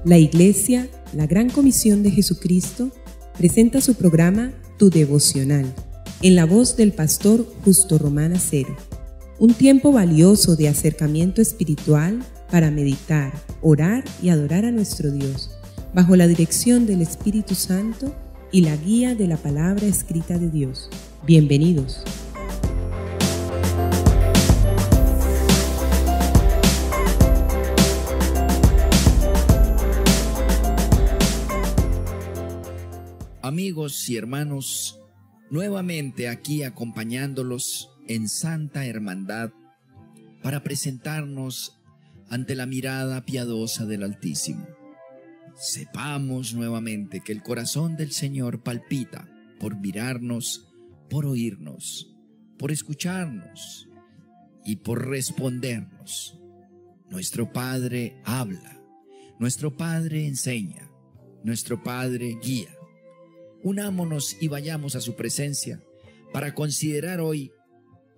La Iglesia, la Gran Comisión de Jesucristo, presenta su programa Tu Devocional, en la voz del pastor Justo Román Acero. Un tiempo valioso de acercamiento espiritual para meditar, orar y adorar a nuestro Dios, bajo la dirección del Espíritu Santo y la guía de la palabra escrita de Dios. Bienvenidos. Amigos y hermanos, nuevamente aquí acompañándolos en Santa Hermandad para presentarnos ante la mirada piadosa del Altísimo. Sepamos nuevamente que el corazón del Señor palpita por mirarnos, por oírnos, por escucharnos y por respondernos. Nuestro Padre habla, nuestro Padre enseña, nuestro Padre guía. Unámonos y vayamos a su presencia para considerar hoy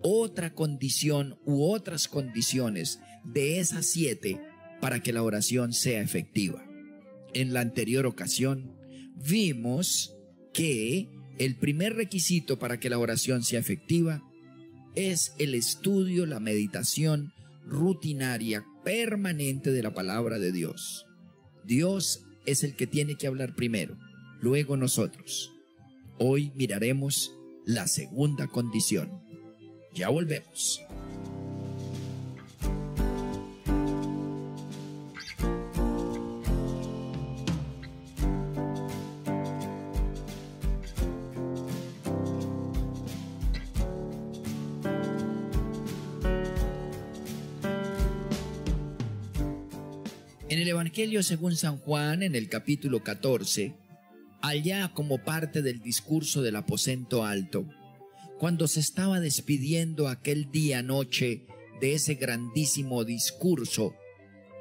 otra condición u otras condiciones de esas 7 para que la oración sea efectiva. En la anterior ocasión vimos que el primer requisito para que la oración sea efectiva es el estudio, la meditación rutinaria, permanente de la palabra de Dios. Dios es el que tiene que hablar primero, luego nosotros. Hoy miraremos la segunda condición. Ya volvemos. En el Evangelio según San Juan, en el capítulo 14, allá como parte del discurso del aposento alto, cuando se estaba despidiendo aquel día noche de ese grandísimo discurso,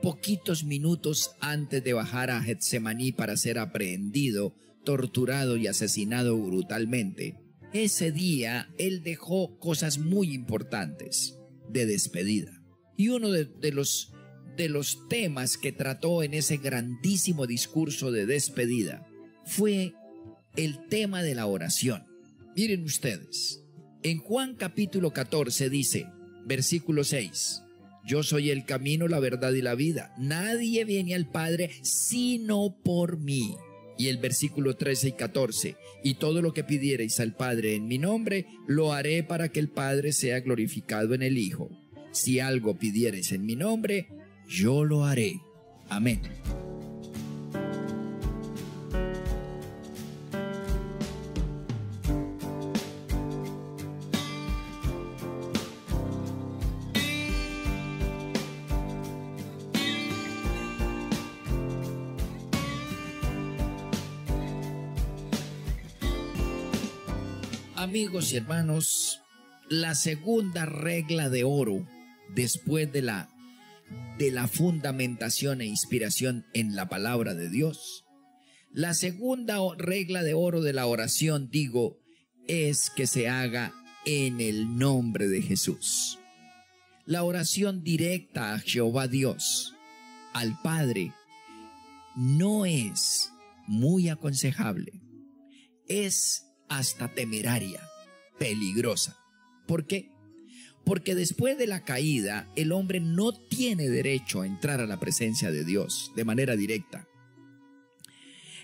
poquitos minutos antes de bajar a Getsemaní para ser aprehendido, torturado y asesinado brutalmente, ese día él dejó cosas muy importantes de despedida. Y uno de los temas que trató en ese grandísimo discurso de despedida fue el tema de la oración. Miren ustedes, en Juan capítulo 14 dice, versículo 6, yo soy el camino, la verdad y la vida. Nadie viene al Padre sino por mí. Y el versículo 13 y 14, y todo lo que pidiereis al Padre en mi nombre, lo haré para que el Padre sea glorificado en el Hijo. Si algo pidiereis en mi nombre, yo lo haré. Amén. Amigos y hermanos, la segunda regla de oro después de la fundamentación e inspiración en la palabra de Dios, la segunda regla de oro de la oración, digo, es que se haga en el nombre de Jesús. La oración directa a Jehová Dios, al Padre, no es muy aconsejable, es hasta temeraria, peligrosa. ¿Por qué? Porque después de la caída, el hombre no tiene derecho a entrar a la presencia de Dios de manera directa.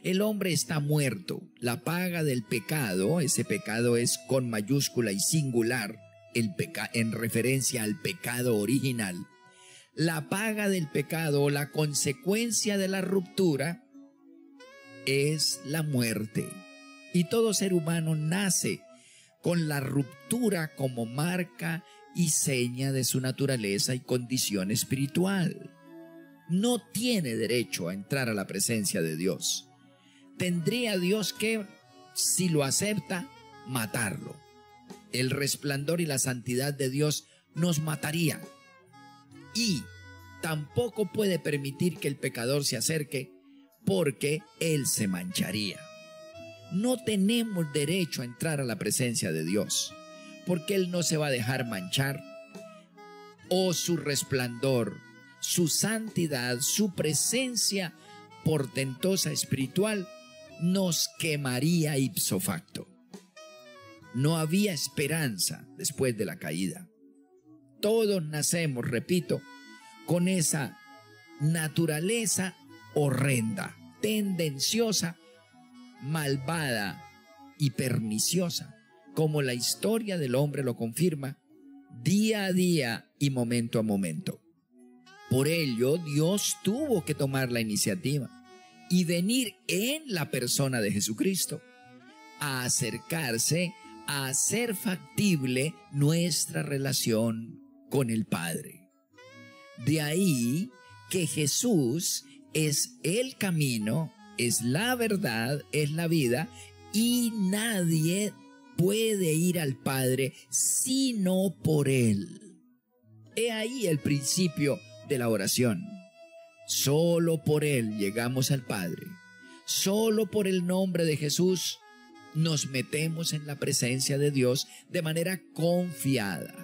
El hombre está muerto. La paga del pecado, ese pecado es con mayúscula y singular, en referencia al pecado original. La paga del pecado, la consecuencia de la ruptura, es la muerte. Y todo ser humano nace con la ruptura como marca y seña de su naturaleza y condición espiritual. No tiene derecho a entrar a la presencia de Dios. Tendría Dios que, si lo acepta, matarlo. El resplandor y la santidad de Dios nos mataría. Y tampoco puede permitir que el pecador se acerque, porque él se mancharía. No tenemos derecho a entrar a la presencia de Dios, porque Él no se va a dejar manchar, o su resplandor, su santidad, su presencia portentosa espiritual, nos quemaría ipso facto. No había esperanza después de la caída. Todos nacemos, repito, con esa naturaleza horrenda, tendenciosa, malvada y perniciosa, como la historia del hombre lo confirma, día a día y momento a momento. Por ello, Dios tuvo que tomar la iniciativa y venir en la persona de Jesucristo a acercarse, a hacer factible nuestra relación con el Padre. De ahí que Jesús es el camino, es la verdad, es la vida, y nadie puede ir al Padre sino por Él. He ahí el principio de la oración. Solo por Él llegamos al Padre. Solo por el nombre de Jesús nos metemos en la presencia de Dios de manera confiada.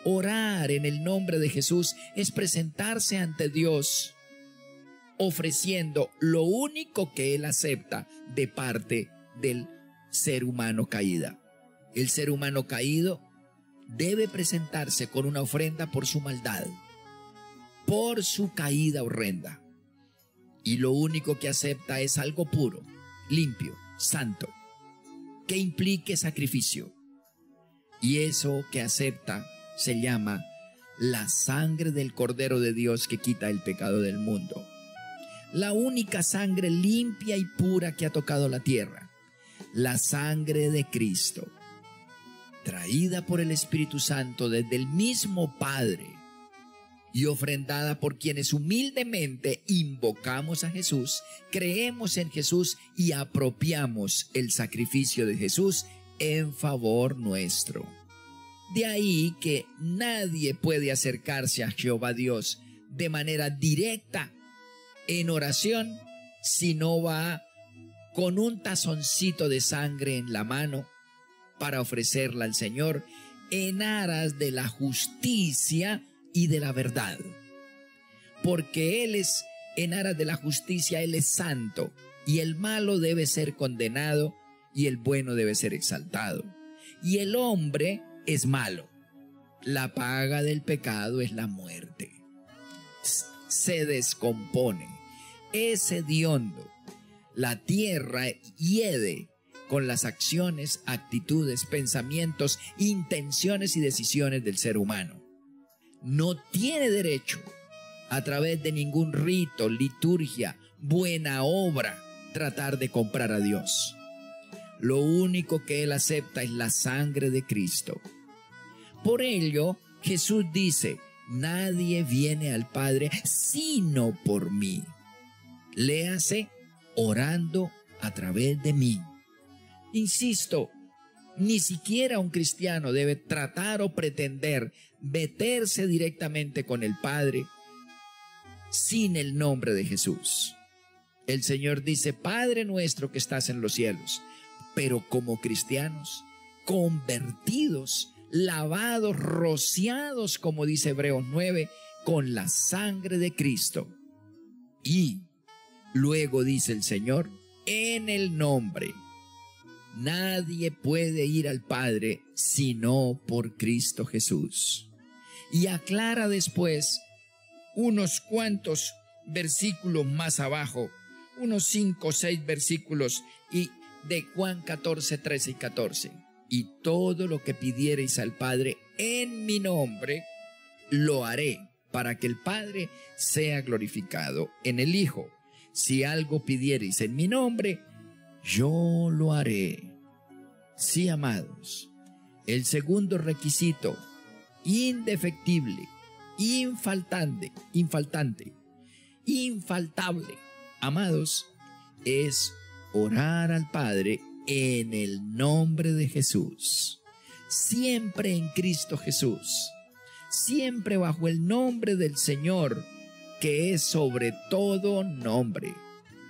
Orar en el nombre de Jesús es presentarse ante Dios ofreciendo lo único que Él acepta de parte del ser humano caído. El ser humano caído debe presentarse con una ofrenda por su maldad, por su caída horrenda. Y lo único que acepta es algo puro, limpio, santo, que implique sacrificio. Y eso que acepta se llama la sangre del Cordero de Dios que quita el pecado del mundo. La única sangre limpia y pura que ha tocado la tierra, la sangre de Cristo, traída por el Espíritu Santo desde el mismo Padre y ofrendada por quienes humildemente invocamos a Jesús, creemos en Jesús y apropiamos el sacrificio de Jesús en favor nuestro. De ahí que nadie puede acercarse a Jehová Dios de manera directa en oración si no va con un tazoncito de sangre en la mano para ofrecerla al Señor en aras de la justicia y de la verdad. Porque Él es, en aras de la justicia, Él es santo, y el malo debe ser condenado y el bueno debe ser exaltado. Y el hombre es malo. La paga del pecado es la muerte. Se descompone, es hediondo. La tierra hiede con las acciones, actitudes, pensamientos, intenciones y decisiones del ser humano. No tiene derecho a través de ningún rito, liturgia, buena obra, tratar de comprar a Dios. Lo único que Él acepta es la sangre de Cristo. Por ello, Jesús dice, nadie viene al Padre sino por mí. Léase, orando a través de mí. Insisto, ni siquiera un cristiano debe tratar o pretender meterse directamente con el Padre sin el nombre de Jesús. El Señor dice, Padre nuestro que estás en los cielos. Pero como cristianos, convertidos, lavados, rociados, como dice Hebreos 9, con la sangre de Cristo. Y luego dice el Señor, en el nombre. Nadie puede ir al Padre sino por Cristo Jesús. Y aclara después unos cuantos versículos más abajo, unos 5 o 6 versículos y de Juan 14, 13 y 14. Y todo lo que pidiereis al Padre en mi nombre, lo haré para que el Padre sea glorificado en el Hijo. Si algo pidiereis en mi nombre, yo lo haré. Sí, amados, el segundo requisito, indefectible, infaltable, amados, es orar al Padre en el nombre de Jesús. Siempre en Cristo Jesús, siempre bajo el nombre del Señor, que es sobre todo nombre.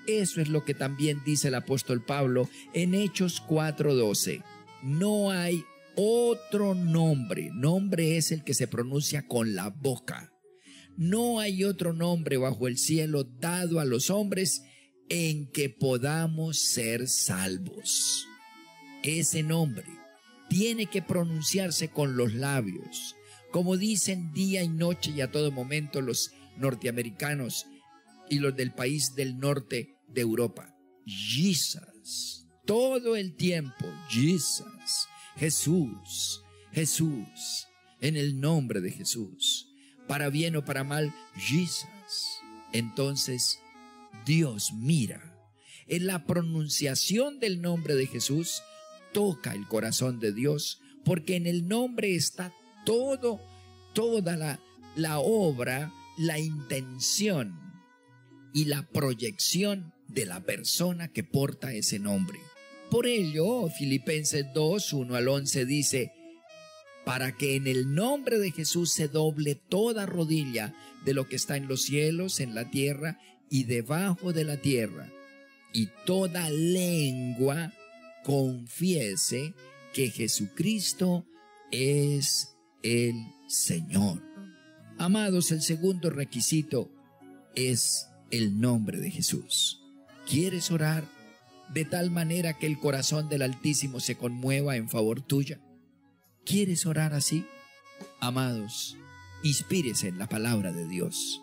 Eso es lo que también dice el apóstol Pablo en Hechos 4:12. No hay otro nombre. Nombre es el que se pronuncia con la boca. No hay otro nombre bajo el cielo dado a los hombres en que podamos ser salvos. Ese nombre tiene que pronunciarse con los labios, como dicen día y noche y a todo momento los norteamericanos y los del país del norte de Europa. Jesus, todo el tiempo, Jesus, Jesús, Jesús, en el nombre de Jesús, para bien o para mal, Jesus. Entonces, Dios mira, en la pronunciación del nombre de Jesús, toca el corazón de Dios, porque en el nombre está toda la obra, la intención y la proyección de la persona que porta ese nombre. Por ello, Filipenses 2, 1 al 11 dice, para que en el nombre de Jesús se doble toda rodilla de lo que está en los cielos, en la tierra y debajo de la tierra, y toda lengua confiese que Jesucristo es el Señor. Amados, el segundo requisito es el nombre de Jesús. ¿Quieres orar de tal manera que el corazón del Altísimo se conmueva en favor tuya? ¿Quieres orar así? Amados, inspírese en la palabra de Dios.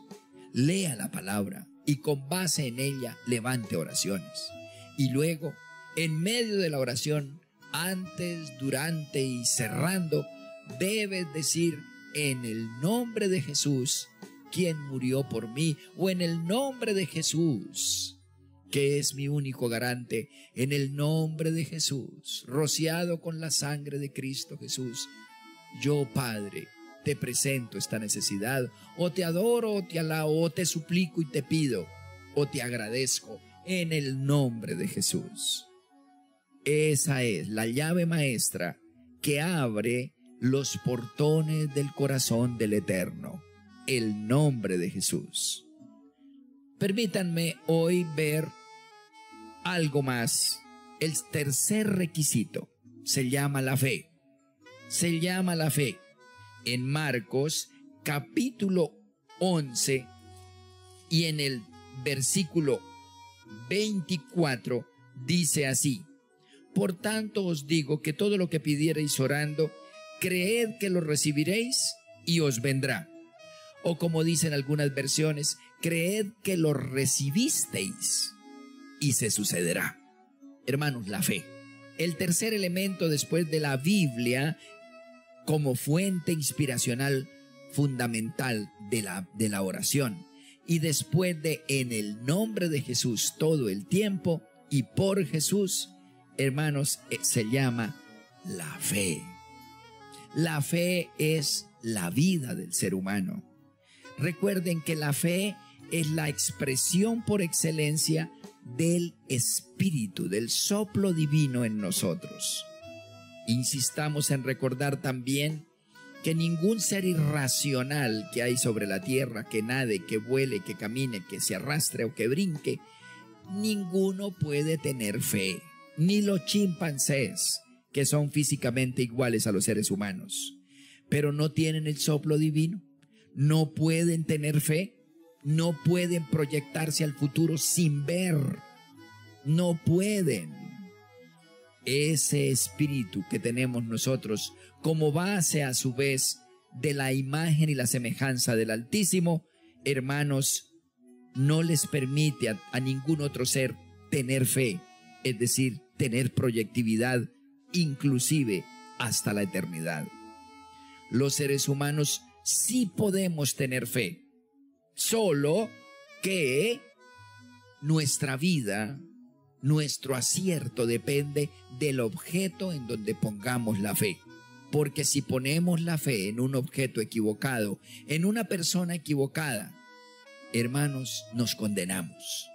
Lea la palabra y con base en ella levante oraciones. Y luego, en medio de la oración, antes, durante y cerrando, debes decir en el nombre de Jesús, quien murió por mí, o en el nombre de Jesús, que es mi único garante, en el nombre de Jesús, rociado con la sangre de Cristo Jesús, yo, Padre, te presento esta necesidad, o te adoro, o te alabo, o te suplico y te pido, o te agradezco, en el nombre de Jesús. Esa es la llave maestra que abre los portones del corazón del Eterno, el nombre de Jesús. Permítanme hoy ver algo más. El tercer requisito se llama la fe. Se llama la fe. En Marcos capítulo 11 y en el versículo 24 dice así: por tanto os digo que todo lo que pidiereis orando, creed que lo recibiréis y os vendrá. O como dicen algunas versiones, creed que lo recibisteis y se sucederá. Hermanos, la fe. El tercer elemento después de la Biblia como fuente inspiracional fundamental de la oración. Y después de en el nombre de Jesús todo el tiempo y por Jesús, hermanos, se llama la fe. La fe es la vida del ser humano. Recuerden que la fe es la expresión por excelencia del Espíritu, del soplo divino en nosotros. Insistamos en recordar también que ningún ser irracional que hay sobre la tierra, que nade, que vuele, que camine, que se arrastre o que brinque, ninguno puede tener fe, ni los chimpancés, que son físicamente iguales a los seres humanos, pero no tienen el soplo divino, no pueden tener fe, no pueden proyectarse al futuro sin ver, no pueden. Ese espíritu que tenemos nosotros como base a su vez de la imagen y la semejanza del Altísimo, hermanos, no les permite a ningún otro ser tener fe, es decir, tener proyectividad, inclusive hasta la eternidad. Los seres humanos sí podemos tener fe, solo que nuestra vida, nuestro acierto depende del objeto en donde pongamos la fe. Porque si ponemos la fe en un objeto equivocado, en una persona equivocada, hermanos, nos condenamos.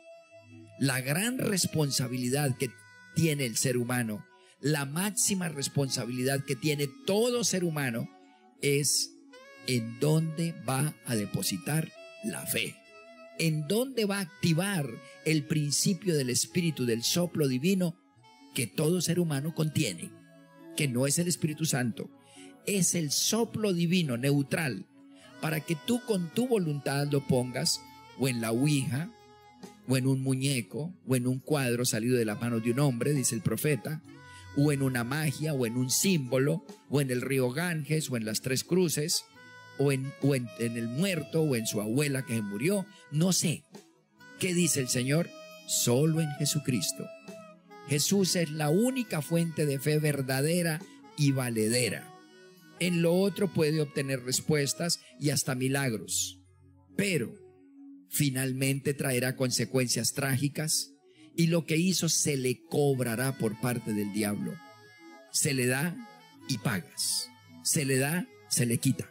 La gran responsabilidad que tiene el ser humano, la máxima responsabilidad que tiene todo ser humano, es en dónde va a depositar la fe. En dónde va a activar el principio del Espíritu, del soplo divino que todo ser humano contiene, que no es el Espíritu Santo, es el soplo divino neutral, para que tú con tu voluntad lo pongas o en la ouija, o en un muñeco, o en un cuadro salido de la mano de un hombre, dice el profeta, o en una magia, o en un símbolo, o en el río Ganges, o en las Tres Cruces, o en el muerto, o en su abuela que murió. No sé. ¿Qué dice el Señor? Solo en Jesucristo. Jesús es la única fuente de fe verdadera y valedera. En lo otro puede obtener respuestas y hasta milagros, pero finalmente traerá consecuencias trágicas y lo que hizo se le cobrará por parte del diablo. Se le da y pagas. Se le da, se le quita.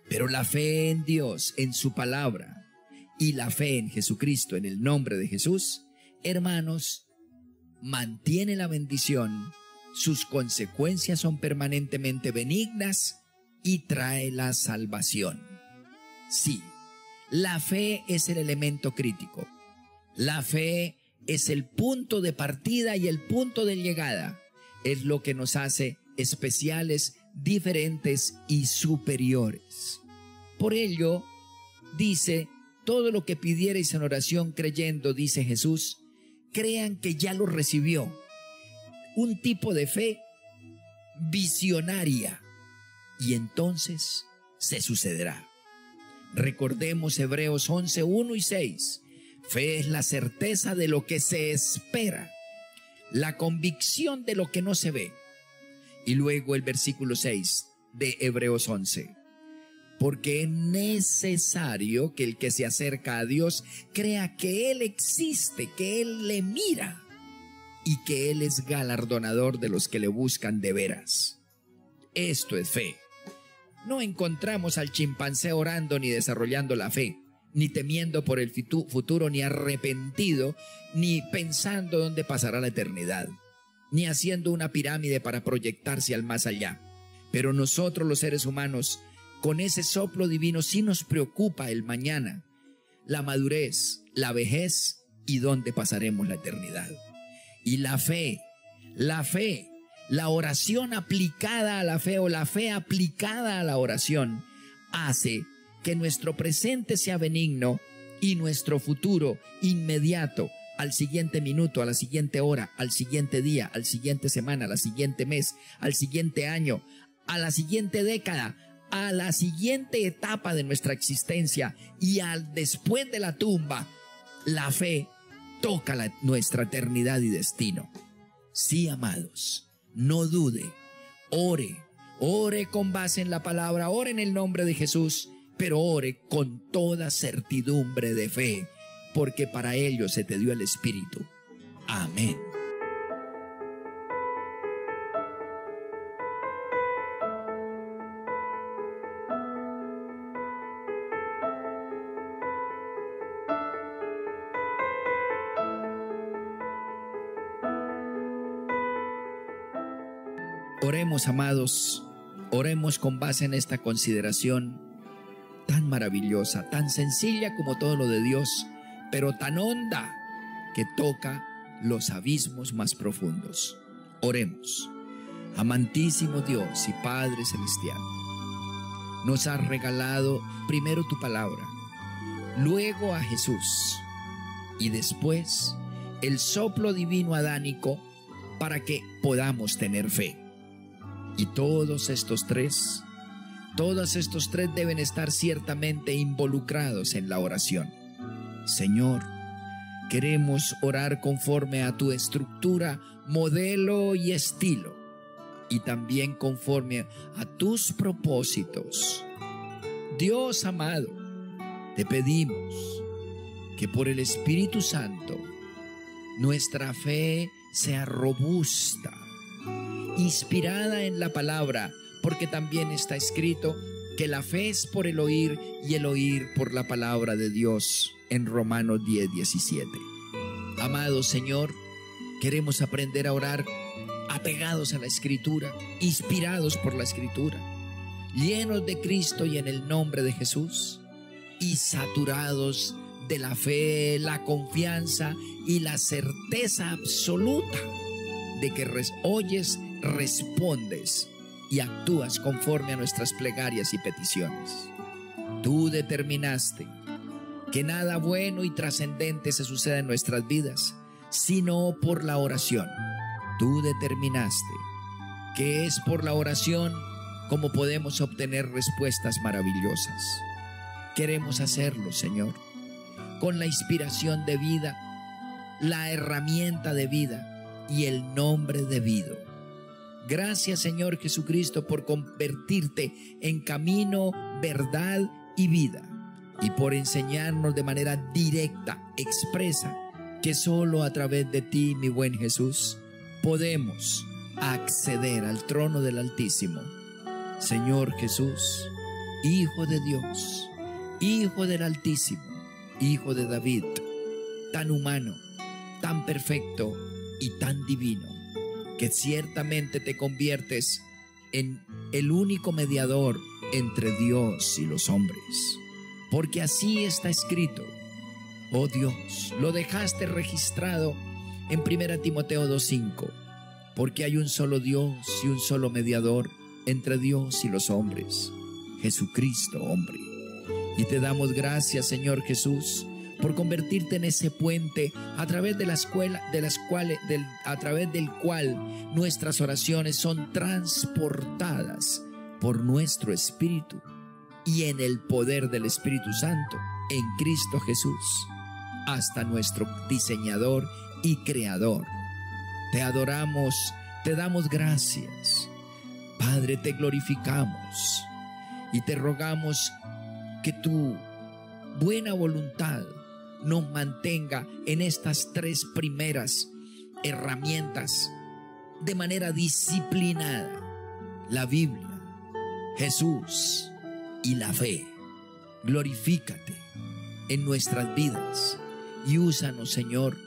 Pero la fe en Dios, en su palabra, y la fe en Jesucristo, en el nombre de Jesús, hermanos, mantiene la bendición. Sus consecuencias son permanentemente benignas y trae la salvación. Sí, la fe es el elemento crítico. La fe es el punto de partida y el punto de llegada. Es lo que nos hace especiales, diferentes y superiores. Por ello, dice, todo lo que pidierais en oración creyendo, dice Jesús, crean que ya lo recibió. Un tipo de fe visionaria. Y entonces se sucederá. Recordemos Hebreos 11, 1 y 6. Fe es la certeza de lo que se espera, la convicción de lo que no se ve. Y luego el versículo 6 de Hebreos 11. Porque es necesario que el que se acerca a Dios crea que Él existe, que Él le mira y que Él es galardonador de los que le buscan de veras. Esto es fe. No encontramos al chimpancé orando ni desarrollando la fe, ni temiendo por el futuro, ni arrepentido, ni pensando dónde pasará la eternidad, ni haciendo una pirámide para proyectarse al más allá. Pero nosotros los seres humanos, con ese soplo divino sí nos preocupa el mañana, la madurez, la vejez y dónde pasaremos la eternidad. Y la fe, la oración aplicada a la fe o la fe aplicada a la oración hace que nuestro presente sea benigno y nuestro futuro inmediato, al siguiente minuto, a la siguiente hora, al siguiente día, al siguiente semana, al siguiente mes, al siguiente año, a la siguiente década, a la siguiente etapa de nuestra existencia y al después de la tumba. La fe toca nuestra eternidad y destino. Sí, amados, no dude, ore con base en la palabra, ore en el nombre de Jesús, pero ore con toda certidumbre de fe, porque para ello se te dio el Espíritu. Amén. Oremos, amados, oremos con base en esta consideración tan maravillosa, tan sencilla como todo lo de Dios, pero tan honda que toca los abismos más profundos. Oremos. Amantísimo Dios y Padre Celestial, nos has regalado primero tu palabra, luego a Jesús y después el soplo divino adánico para que podamos tener fe. Y todos estos tres deben estar ciertamente involucrados en la oración. Señor, queremos orar conforme a tu estructura, modelo y estilo, y también conforme a tus propósitos. Dios amado, te pedimos que por el Espíritu Santo nuestra fe sea robusta, inspirada en la palabra, porque también está escrito que la fe es por el oír y el oír por la palabra de Dios en Romanos 10:17. Amado Señor, queremos aprender a orar apegados a la Escritura, inspirados por la Escritura, llenos de Cristo y en el nombre de Jesús, y saturados de la fe, la confianza y la certeza absoluta de que oyes, respondes y actúas conforme a nuestras plegarias y peticiones. Tú determinaste que nada bueno y trascendente se suceda en nuestras vidas, sino por la oración. Tú determinaste que es por la oración como podemos obtener respuestas maravillosas. Queremos hacerlo, Señor, con la inspiración de vida, la herramienta de vida y el nombre debido. Gracias, Señor Jesucristo, por convertirte en camino, verdad y vida, y por enseñarnos de manera directa, expresa, que solo a través de ti, mi buen Jesús, podemos acceder al trono del Altísimo. Señor Jesús, Hijo de Dios, Hijo del Altísimo, Hijo de David, tan humano, tan perfecto y tan divino, que ciertamente te conviertes en el único mediador entre Dios y los hombres. Porque así está escrito, oh Dios, lo dejaste registrado en 1 Timoteo 2:5, porque hay un solo Dios y un solo mediador entre Dios y los hombres, Jesucristo hombre. Y te damos gracias, Señor Jesús, por convertirte en ese puente a través de a través del cual nuestras oraciones son transportadas por nuestro espíritu y en el poder del Espíritu Santo en Cristo Jesús hasta nuestro diseñador y creador. Te adoramos, te damos gracias, Padre, te glorificamos y te rogamos que tu buena voluntad nos mantenga en estas tres primeras herramientas de manera disciplinada: la Biblia, Jesús y la fe. Glorifícate en nuestras vidas y úsanos, Señor,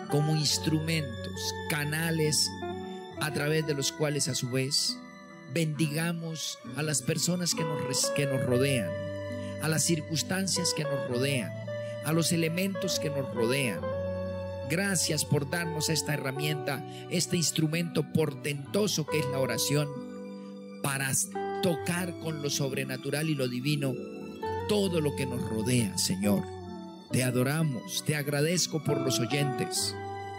como instrumentos, canales a través de los cuales a su vez bendigamos a las personas que nos rodean, a las circunstancias que nos rodean, a los elementos que nos rodean. Gracias por darnos esta herramienta, este instrumento portentoso que es la oración, para tocar con lo sobrenatural y lo divino todo lo que nos rodea, Señor. Te adoramos, te agradezco por los oyentes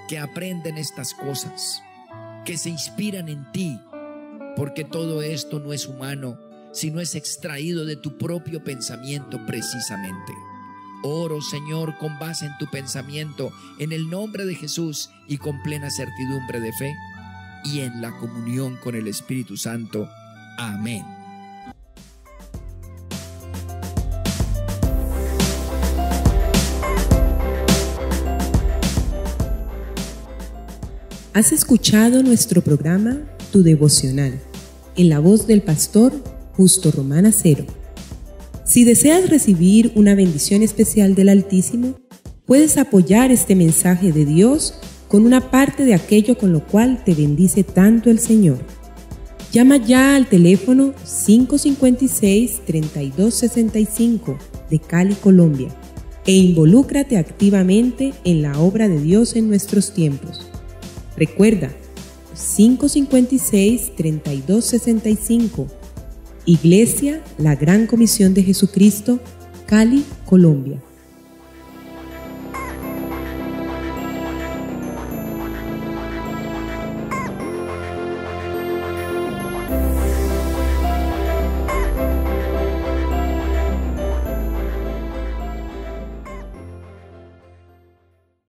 que aprenden estas cosas, que se inspiran en ti, porque todo esto no es humano, sino es extraído de tu propio pensamiento precisamente. Oro, Señor, con base en tu pensamiento, en el nombre de Jesús y con plena certidumbre de fe y en la comunión con el Espíritu Santo. Amén. Has escuchado nuestro programa Tu Devocional, en la voz del pastor Justo Román Acero. Si deseas recibir una bendición especial del Altísimo, puedes apoyar este mensaje de Dios con una parte de aquello con lo cual te bendice tanto el Señor. Llama ya al teléfono 556-3265 de Cali, Colombia, e involúcrate activamente en la obra de Dios en nuestros tiempos. Recuerda, 556-3265, Iglesia La Gran Comisión de Jesucristo, Cali, Colombia.